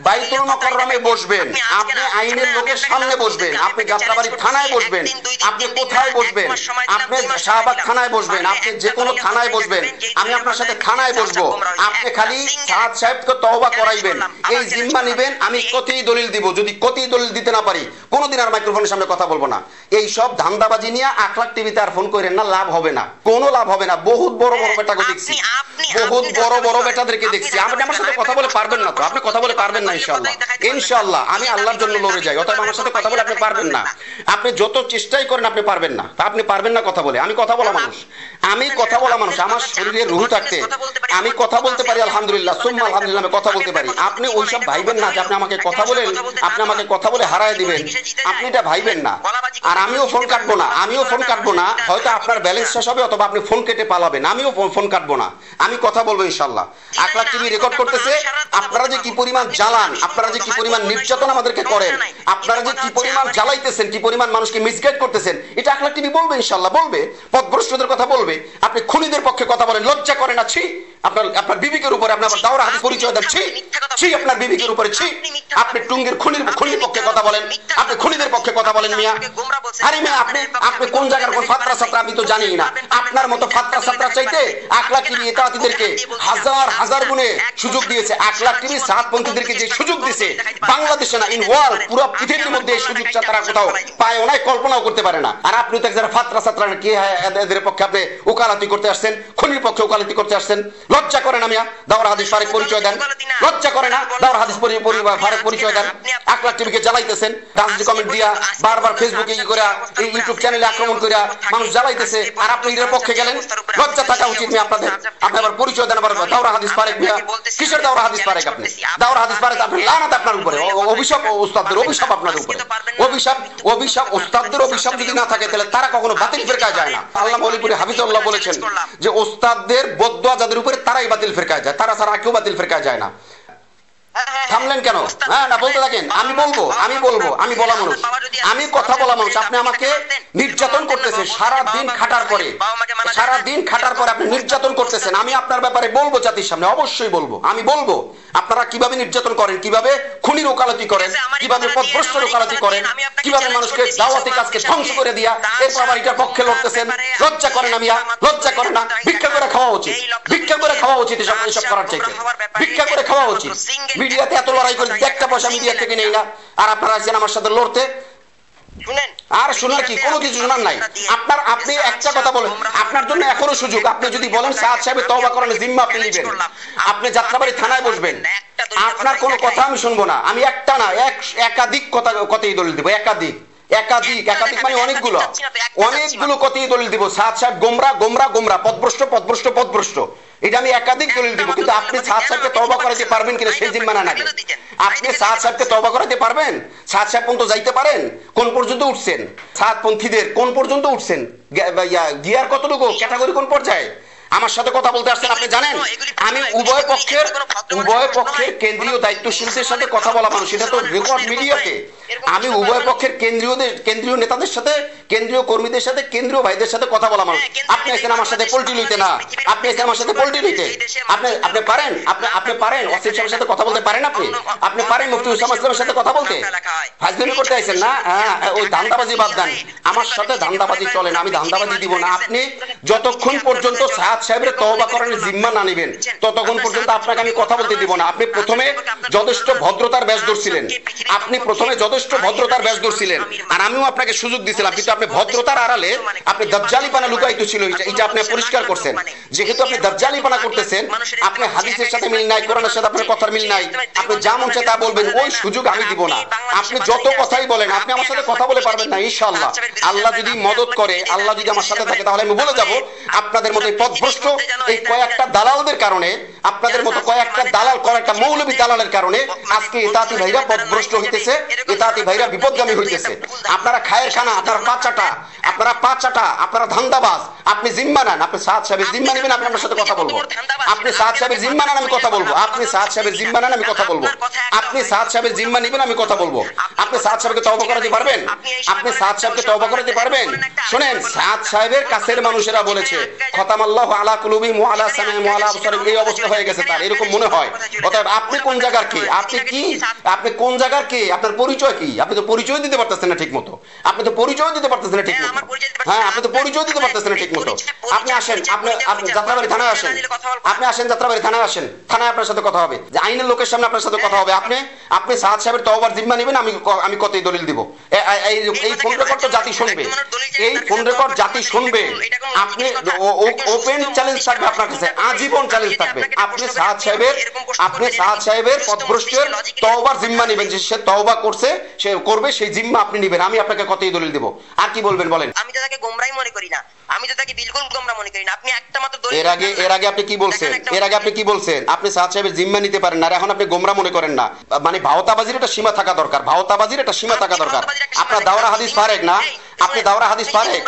বাইতুল মুকাররমে বসবেন, আপনি আইনের লোকের সামনে বসবেন, আপনি যাত্রাবাড়ি থানায় বসবেন, আপনি কোথায় বসবেন, আপনি শাহবাগ থানায় বসবেন, আপনি যে কোনো থানায় বসবেন, আমি আপনার সাথে থানায় বসবো। আপনি খালি সাদ সাহেবকে তওবা করাইবেন, এই জিম্মা নিবেন। আমি কতই দলিল দিব, যদি কতই দলিল দিতে না পারি কোনোদিন আর মাইক্রোফোনের সামনে কথা বলবো না। এই সব ধান্দাবাজি নিয়ে আখলাক টিভিতে আর ফোন করেন না, লাভ হবে না, কোনো লাভ হবে না। বহুত বড় বড় বেটাকে দেখছি, বহুত বড় বড় বেটাদেরকে দেখছি। আপনি আমার সাথে কথা বলে পারবেন না তো, আপনি কথা বলে পারবেন না ইনশাআল্লাহ। ইনশাআল্লাহ আমি আল্লাহর জন্য লড়ে যাই, অতএব আমার সাথে কথা বলে আপনি পারবেন না। আপনি যত চেষ্টাই করেন আপনি পারবেন না, আপনি পারবেন না কথা বলে। আমি কথা বলা মানুষ, আমি কথা বলা মানুষ, আমার শরীরে রুহু থাকতে আমি কথা বলতে পারি আলহামদুলিল্লাহ, সুম্মা আলহামদুলিল্লাহ, আমি কথা বলতে পারি। আপনি ওইসব ভাইবেন না যে আপনি আমাকে কথা বলেন, আপনি আমাকে কথা বলে হারায় দিবেন, আপনি এটা ভাইবেন না। আর আমিও ফোন কাটবো না, আমিও ফোন কাটবো না। হয়তো আপনার ব্যালেন্স শেষ হবে অথবা আপনি ফোন কেটে পালাবেন, আমিও ফোন কাটবো না, আমি কথা বলবো ইনশাআল্লাহ। আখলাক টিভি রেকর্ড করতেছে, আপনারা যে কি পরিমাণ জ্বালান, আপনারা যে কি পরিমাণ নির্যাতন আমাদেরকে করেন, আপনারা যে কি পরিমাণ জ্বালাইতেছেন, কি পরিমাণ মানুষকে মিসগাইড করতেছেন, এটা আখলাক টিভি বলবে ইনশাআল্লাহ, বলবে। পথভ্রষ্টদের কথা বলবে। আপনি খুনিদের পক্ষে কথা বলেন, লজ্জা করে না? ছি, আপনার বিবিকের উপরে আপনি আবার দাওরা হাদিস পরিচয় দেন, ছি ছি, আপনার বিবিকের উপরে ছি। আপনি টুঙ্গির খুনির পক্ষে কথা বলেন, আপনি খুনিদের পক্ষে কথা বলেন মিয়া। আরে মিয়া, আপনি কোন জায়গার কোন ফাতরা সাতরা আমি তো জানি না। আপনার মতো ফাতরা সাতরা চাইতে আখলাক টিভি ইতাআতিদেরকে হাজার হাজার গুণে সুযোগ দিয়েছে। আখলাক টিভি সাতপন্থীদেরকে যে সুযোগ দিয়েছে, বাংলাদেশে না, ইন ওয়ার্ল্ড, পুরো পৃথিবীর মধ্যে এই সুযোগটা তারা কোথাও পায়ও নাই, কল্পনাও করতে পারে না। আর আপনি তো একজন ফাতরা সাতরা, কি এদের পক্ষে আপনি ওকালতি করতে আসছেন, খুনির পক্ষে ওকালতি করতে আসছেন? লজ্জা করেন না মিয়া? দাওরা হাদিস শরীফ পরিচয় দেন, লজ্জা করেন? করে না দাওরা হাদিস ফারেক পরিচয় দেন। আকলাক টিভিকে জ্বালাইতেছেন, রাজনীতি কমেন্ট দিয়া বারবার ফেসবুকে এই ইউটিউব চ্যানেলে আক্রমণ করে মানুষ জ্বালাইতেছে, আর আপনি এর পক্ষে গেলেন। লজ্জা থাকা উচিত নেই আপনাদের। আপনি আবার পরিচয় দেন আবার দাওরা হাদিস ফারেক দিয়া। কিসের দাওরা হাদিস ফারেক? আপনি দাওরা হাদিস ফারেক, আপনি লানাত আপনার উপরে, অভিশাপ ওস্তাদদের অভিশাপ আপনার উপরে, অভিশাপ ওস্তাদদের অভিশাপ যদি না থাকে তাহলে তারা কখনো বাতিল ফিরকায় যায় না। আল্লাহ মৌলভী হাফিজুল্লাহ বলেছেন যে ওস্তাদদের বদদোয়া যাদের উপরে তারাই বাতিল ফিরকায় যায়, তারা ছাড়া কেউ বাতিল ফিরকায় যায় না। থামলেন কেন? হ্যাঁ না বলতে থাকেন, আমি বলবো, আমি বলা মানুষ, আমি কথা বলা মানুষ। আপনি আমাকে নির্যাতন করতেছেন সারাদিন খাটার পরে আপনি নির্যাতন করতেছেন। আমি আপনার ব্যাপারে বলবো জাতির সামনে, অবশ্যই বলবো। আমি বলবো আপনারা কিভাবে নির্যাতন করেন, কিভাবে খুনির ওকালতি করেন, কিভাবে পথভ্রষ্টের ওকালতি করেন, কিভাবে মানুষকে দাওয়াতি কাজকে ধ্বংস করে দিয়া এরপর আবার এটার পক্ষে লড়তেছেন। লজ্জা করে না মিয়া? লজ্জা করে না? ভিক্ষা করে খাওয়া উচিত, ভিক্ষা করে খাওয়া উচিত এসব করার চাইতে, ভিক্ষা করে খাওয়া উচিত। মিডিয়াতে এত লড়াই করে একটা পয়সা মিডিয়া থেকে নেই না, আর আপনারা আসছেন আমার সাথে লড়তে। আর শোনার কি? কোনো কিছু শোনার নাই আপনার। আপনি একটা কথা বলেন, আপনার জন্য এখনো সুযোগ। আপনি যদি বলেন সাদ সাহেবের তওবা করানোর জিম্মা আপনি নেবেন, আপনি যাত্রাবাড়ি থানায় বসবেন, আপনার কোনো কথা আমি শুনবো না। আমি একটা না একাধিক কথাই দলিল দেবো, একাধিক মানে অনেকগুলো কথাই দলিল দিব। সাদ সাহেব গোমরা, পথভ্রষ্ট, এটা আমি একাধিক দলিল দিব। কিন্তু আপনি সাদ সাহেবকে তওবা করাতে পারবেন কিনা সেই জিম্মানা নাকি? আপনি সাদ সাহেবকে তওবা করাতে পারবেন? সাদ সাহেব পর্যন্ত যাইতে পারেন? কোন পর্যন্ত উঠছেন? সাদপন্থীদের কোন পর্যন্ত উঠছেন? গিয়ার কতটুকু, ক্যাটাগরি কোন পর্যায়ে? আমার সাথে কথা বলতে আসছেন আপনি জানেন? আমি উভয় পক্ষের কেন্দ্রীয় দায়িত্বশীলদের সাথে কথা বলা মানুষ, এটা তো রেকর্ড মিডিয়াতে। আমি উভয় পক্ষের কেন্দ্রীয় নেতাদের সাথে, কেন্দ্রীয় কর্মীদের সাথে, কেন্দ্রীয় ভাইদের সাথে কথা বলা মানুষ। আপনি আছেন আমার সাথে পোল্ট্রি লইতে না, আপনি আছেন আমার সাথে পোল্ট্রি লইতে। আপনি পারেন, আপনি পারেন ওয়াসিম সাহেবের সাথে কথা বলতে পারেন? আপনি পারেন মুফতি উসামা ইসলামের সাথে কথা বলতে? ফাজলামি করতে আইছেন না? হ্যাঁ, ওই ধান্দাবাজি বাদ দেন। আমার সাথে ধান্দাবাজি চলে না, আমি ধান্দাবাজি দিব না। আপনি যতক্ষণ পর্যন্ত সাদ সাহেবের তওবা করানোর জিম্মা না নেবেন ততক্ষণ পর্যন্ত আপনাকে আমি কথা বলতে দিব না। আপনি প্রথমে যথেষ্ট ভদ্রতার ব্যাস ধরছিলেন, আর আমিও আপনাকে সুযোগ দিয়েছিলাম, কিন্তু আপনি ভদ্রতার আড়ালে আপনি দাজ্জালিপানা লুকায়িত ছিল, এটা আপনি পরিষ্কার করছেন। যেহেতু আপনি দাজ্জালিপানা করতেছেন, আপনি হাদিসের সাথে মিল নাই, কোরআনের সাথে আপনার কথার মিল নাই, আপনি যা মন চায় তা বলবেন, ওই সুযোগ আমি দিব না। আপনি যত কথাই বলেন, আপনি আমার সাথে কথা বলে পারবেন না ইনশাআল্লাহ। আল্লাহ যদি মদদ করে, আল্লাহ যদি আমার সাথে থাকে, তাহলে আমি বলে যাব আপনাদের মতো পথভ্রষ্ট এই কয়েকটা দালালদের কারণে, আপনাদের মতো কয়েকটা মৌলবী দালালের কারণে আজকে ইতাতি ভাইরা পথভ্রষ্ট হইতেছে, ইতাতি ভাইরা বিপদগামী হইতেছে। আপনারা খায়ের খানা, আপনারা পাঁচাটা, আপনারা ধান্দাবাজ। আপনি জিম্মা নেন, আপনি সাদ সাহেবের জিম্মা নেবেন, আপনি আমার সাথে কথা বলবো। আপনি সাদ সাহেবের জিম্মা নেন, আমি কথা বলবো। আপনি সাদ সাহেবের জিম্মা নেন, আমি কথা বলবো। আপনি সাদ সাহেবের জিম্মা নেবেন, আমি কথা বলবো। আপনি সাদ সাহেবকে তওবা করাতে পারবেন? আপনি সাদ সাহেবকে তওবা করাতে পারবেন? শুনেন, সাদ সাহেবের কাছের মানুষেরা বলেছে খতামাল্লাহু আলা কুলুবিহিম ওয়া আলা সামিইহিম ওয়া আলা আবসারিহিম, এই অবস্থা হয়ে গেছে তার, এরকম মনে হয়। অতএব আপনি কোন জায়গার কে? আপনি কোন জায়গার কে? আপনার পরিচয় কি? আপনি তো পরিচয় দিতে পারতেছেন না ঠিক মতো। হ্যাঁ, আপনি তো পরিচয় দিতে পারতেছেন না ঠিক মতো। আপনি আসেন, আপনি যাত্রাবাড়ি থানায় আসেন, থানায় আপনার সাথে কথা হবে, যে আইনের লোকের সামনে আপনার সাথে কথা হবে। আপনি সাদ সাহেবের তওবার জিম্মা নেবেন, আমি কতই দলিল দিব। এই ফোন রেকর্ড তো জাতি শুনবে, আপনি ওপেন চ্যালেঞ্জ থাকবে আপনার কাছে, আজীবন চ্যালেঞ্জ থাকবে। আপনি সাদ সাহেবের পথভ্রষ্টের তওবার জিম্মা নেবেন, যে সে তওবা করছে, সে করবে, সেই জিম্মা আপনি নেবেন। আমি আপনাকে কতই দলিল দেব। আর কি বলবেন বলেন? আমি তো তাকে গোমরাই মনে করি না, আমি তো তাকে বিলকুল গোমরা মনে করি না। আপনি একটা মাত্র দলিল, এর আগে আপনি কি বলছেন? আপনি সাদ সাহেবের জিম্মা নিতে পারেন না, আর এখন আপনি গোমরা মনে করেন না। মানে ভাওতাবাজির একটা সীমা থাকা দরকার, আপনার দাওরা হাদিস ফারেক না, আপনি দাওরা হাদিস ফারেক।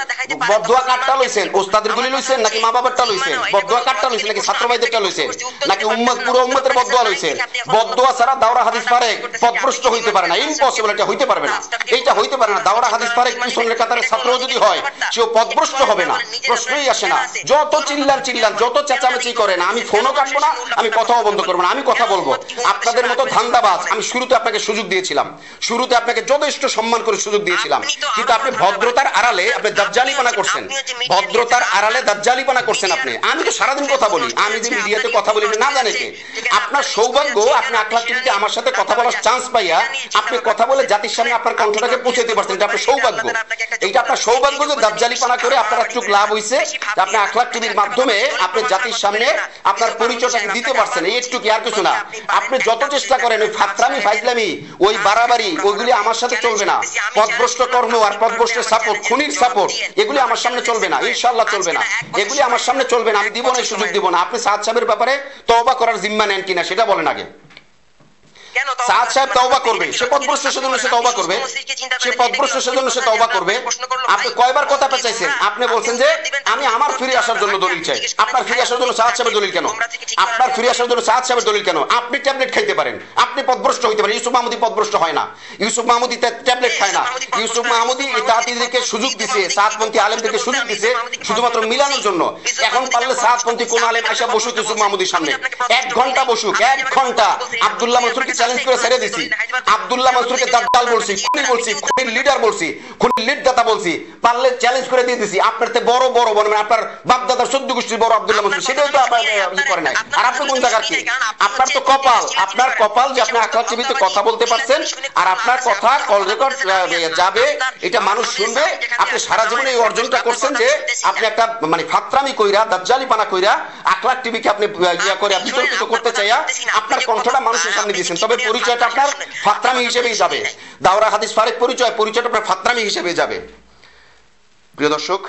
বদদোয়া কাটটা লইছেন, ওস্তাদের গুলি লইছেন নাকি মা বাবারটা লইছেন? বদদোয়া কাটটা লইছেন নাকি ছাত্র ভাইদেরটা লইছেন নাকি পুরো উম্মতের বদদোয়া লইছেন? বদদোয়া ছাড়া দাওরা হাদিস ফারেক পথভ্রষ্ট হইতে পারে না, ইম্পসিবল, এটা হইতে পারবে না, এইটা হইতে পারে না। দাওরা হাদিস ফারেক পিছনের কাতারের ছাত্র যদি হয়, সেও পথভ্রষ্ট হবে না, প্রশ্নই আসে না। যত চিল্লান, যত চেঁচামেচি করেন, আমি ফোনও কাটবো না, আমি কথাও বন্ধ করবো না, আমি কথা বলবো। আপনাদের মতো ধান্দাবাজ, আমি শুরুতে আপনাকে সুযোগ দিয়েছিলাম, শুরুতে আপনাকে যথেষ্ট সম্মান করে সুযোগ দিয়েছিলাম, কিন্তু আপনি ভদ্র ভদ্রতার আড়ালে আপনি দাজ্জালিপনা করছেন, ভদ্রতার আড়ালে দাজ্জালিপনা করছেন আপনি। আমি তো সারাদিন কথা বলি, আমি যে মিডিয়াতে কথা বলি না জানে কে? আপনার সৌভাগ্য আপনি আখলাক টিভিতে আমার সাথে কথা বলার চান্স পাইয়া আপনি কথা বলে জাতির সামনে আপনার কণ্ঠটাকে পৌঁছাতে পারছেন, এটা আপনার সৌভাগ্য। এইটা আপনার সৌভাগ্য যে দাজ্জালিপনা করে আপনার একটু লাভ হইছে, আপনি আখলাক টিভির মাধ্যমে আপনি জাতির সামনে আপনার পরিচয়টাকে দিতে পারছেন, এই একটু কি আর কিছু না। আপনি যত চেষ্টা করেন ওই ফাত্রামি ফাইজলামি ওই বাড়াবাড়ি ওইগুলি আমার সাথে চলবে না। পথভ্রষ্ট কর্ম আর পথভ্রষ্টের সাপোর্ট, খুনির সাপোর্ট, এগুলি আমার সামনে চলবে না, ইনশাআল্লাহ চলবে না, এগুলি আমার সামনে চলবে না। আমি দিব না, সুযোগ দিব না। আপনি সাদ সাহেবের ব্যাপারে তওবা করার জিম্মা নেন কিনা সেটা বলেন আগে। সাদ সাহেব তওবা করবে, সে পথভ্রষ্ট সেজন্য সে তওবা করবে, সে পথভ্রষ্ট সেজন্য সে তওবা করবে। আপনি কয়বার কথা পেঁচাইছেন? আপনি বলছেন যে আমি আমার ফিরে আসার জন্য দলিল চাই। আপনার ফিরে আসার জন্য সাদ সাহেবের দলিল কেন? আপনার ফিরে আসার জন্য সাদ সাহেবের দলিল কেন? আপনি ট্যাবলেট খাইতে পারেন, আপনি পথভ্রষ্ট হইতে পারেন। ইউসুফ মাহমুদী পথভ্রষ্ট হয় না, ইউসুফ মাহমুদী ট্যাবলেট খায় না। ইউসুফ মাহমুদী ইতাআতিদেরকে সুযোগ দিছে, সাতপন্থী আলেমদেরকে সুযোগ দিছে শুধুমাত্র মিলানোর জন্য। এখন পারলে সাতপন্থী কোন আলেম আয়সা বসুক ইউসুফ মাহমুদীর সামনে, 1 ঘন্টা বসুক, 1 ঘন্টা। আব্দুল্লাহ মনসুরকে চ্যালেঞ্জ করে ছেড়ে দিছি, আব্দুল্লাহ মনসুরকে দাজ্জাল বলছি, খুনি বলছি, খুনির লিডার বলছি, খুনির লিডদাতা বলছি, পারলে চ্যালেঞ্জ করে দিয়ে দিছি। আপনার তে বড় বড় মানে আপনার বাপ দাদার 14 গোষ্ঠীর বড় আব্দুল্লাহ মনসুর, সেটাও তো আপনার করে নাই। আর আপনি কোন জায়গার কি? আপনার তো কপাল, আপনার কপাল যে আপনি আখলাক টিভিতে কথা বলতে পারছেন, আর আপনার কথা কল রেকর্ড যাবে, এটা মানুষ শুনবে। আপনি সারা জীবনে এই অর্জনটা করছেন যে আপনি একটা মানে ফাত্রামি কইরা দাজ্জালিপানা কইরা আখলাক টিভিকে আপনি ইয়া করে বিতর্কিত করতে চাইয়া আপনার কণ্ঠটা মানুষের সামনে দিয়েছেন। তবে পরিচয়টা আপনার ফাত্রামি হিসেবেই যাবে। দাওরা হাদিস ফারেক পরিচয়টা আপনার ফাত্রামি হিসেবে যাবে। প্রিয় দর্শক,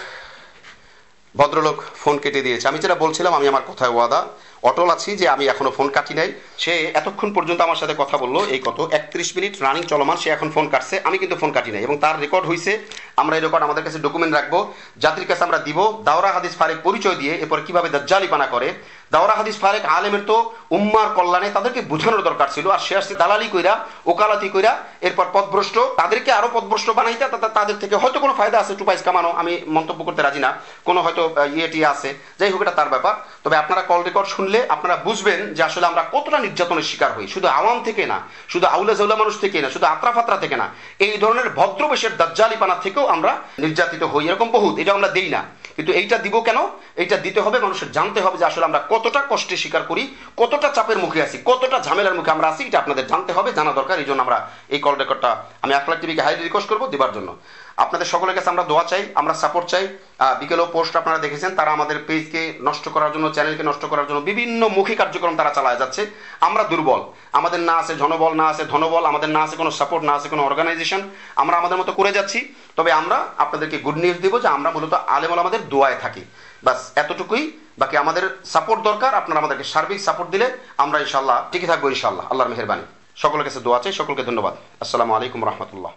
ভদ্রলোক ফোন কেটে দিয়েছে। আমি যেটা বলছিলাম, আমি আমার কথায় ওয়াদা অটল আছি যে আমি এখনো ফোন কাটি নাই। সে এতক্ষণ পর্যন্ত আমার সাথে কথা বললো, এই কত 31 মিনিট রানিং চলমান, সে এখন ফোন কাটছে, আমি কিন্তু ফোন কাটি নাই এবং তার রেকর্ড হয়েছে। আমরা এই রেকর্ড আমাদের কাছে ডকুমেন্ট রাখবো, জাতির কাছে আমরা দিব। দাওরা হাদিস ফারেক পরিচয় দিয়ে এরপর কিভাবে দাজ্জালিপানা করে। দাওরা হাদিস ফারেক আলেমের তো উম্মার কল্যাণে তাদেরকে বোঝানোর দরকার ছিল, আর সে আসছে দালালি কইরা ওকালাতি কইরা এরপর পথভ্রষ্ট, তাদেরকে আরো পথভ্রষ্ট বানাইতে তাদের থেকে হয়তো কোনো ফায়দা আছে, টুপাইস কামানো, আমি মন্তব্য করতে রাজি না, কোনো হয়তো ইয়েটি আছে, যাই হোক এটা তার ব্যাপার। তবে আপনারা কল রেকর্ড শুনলে আপনারা বুঝবেন যে আসলে আমরা কতটা নির্যাতনের শিকার হই, শুধু আওয়াম থেকে না, শুধু আউলা জাউলা মানুষ থেকে না, শুধু আত্রাফাত্রা থেকে না, এই ধরনের ভদ্রবেশের দাজ্জালিপানা থেকেও আমরা নির্যাতিত হই। এরকম বহুত, এটা আমরা দেই না, কিন্তু এইটা দিব কেন? এইটা দিতে হবে, মানুষের জানতে হবে যে আসলে আমরা কতটা কষ্টে স্বীকার করি, কতটা চাপের মুখে আছি, কতটা ঝামেলার মুখে আমরা আছি, এটা আপনাদের জানতে হবে, জানা দরকার। এই জন্য আমরা এই কল রেকর্ডটা আমি আখলাক টিভিকে হাইলি রিকোয়েস্ট করবো দেবার জন্য। আপনাদের সকলের কাছে আমরা দোয়া চাই, আমরা সাপোর্ট চাই। বিকেলেও পোস্ট আপনারা দেখেছেন, তারা আমাদের পেজকে নষ্ট করার জন্য, চ্যানেলকে নষ্ট করার জন্য বিভিন্ন মুখী কার্যক্রম তারা চালায় যাচ্ছে। আমরা দুর্বল, আমাদের না আছে জনবল, না আছে ধনবল, আমাদের না আছে কোনো সাপোর্ট, না আছে কোনো অর্গানাইজেশন, আমরা আমাদের মতো করে যাচ্ছি। তবে আমরা আপনাদেরকে গুড নিউজ দিব যে আমরা মূলত আলেম ওলামাদের দোয়ায় থাকি, বাস এতটুকুই। বাকি আমাদের সাপোর্ট দরকার, আপনারা আমাদেরকে সার্বিক সাপোর্ট দিলে আমরা ইনশাল্লাহ টিকে থাকবো, ইনশাল্লাহ, আল্লাহর মেহেরবানি। সকলের কাছে দোয়া চাই, সকলকে ধন্যবাদ। আসসালামু আলাইকুম রহমতুল্লাহ।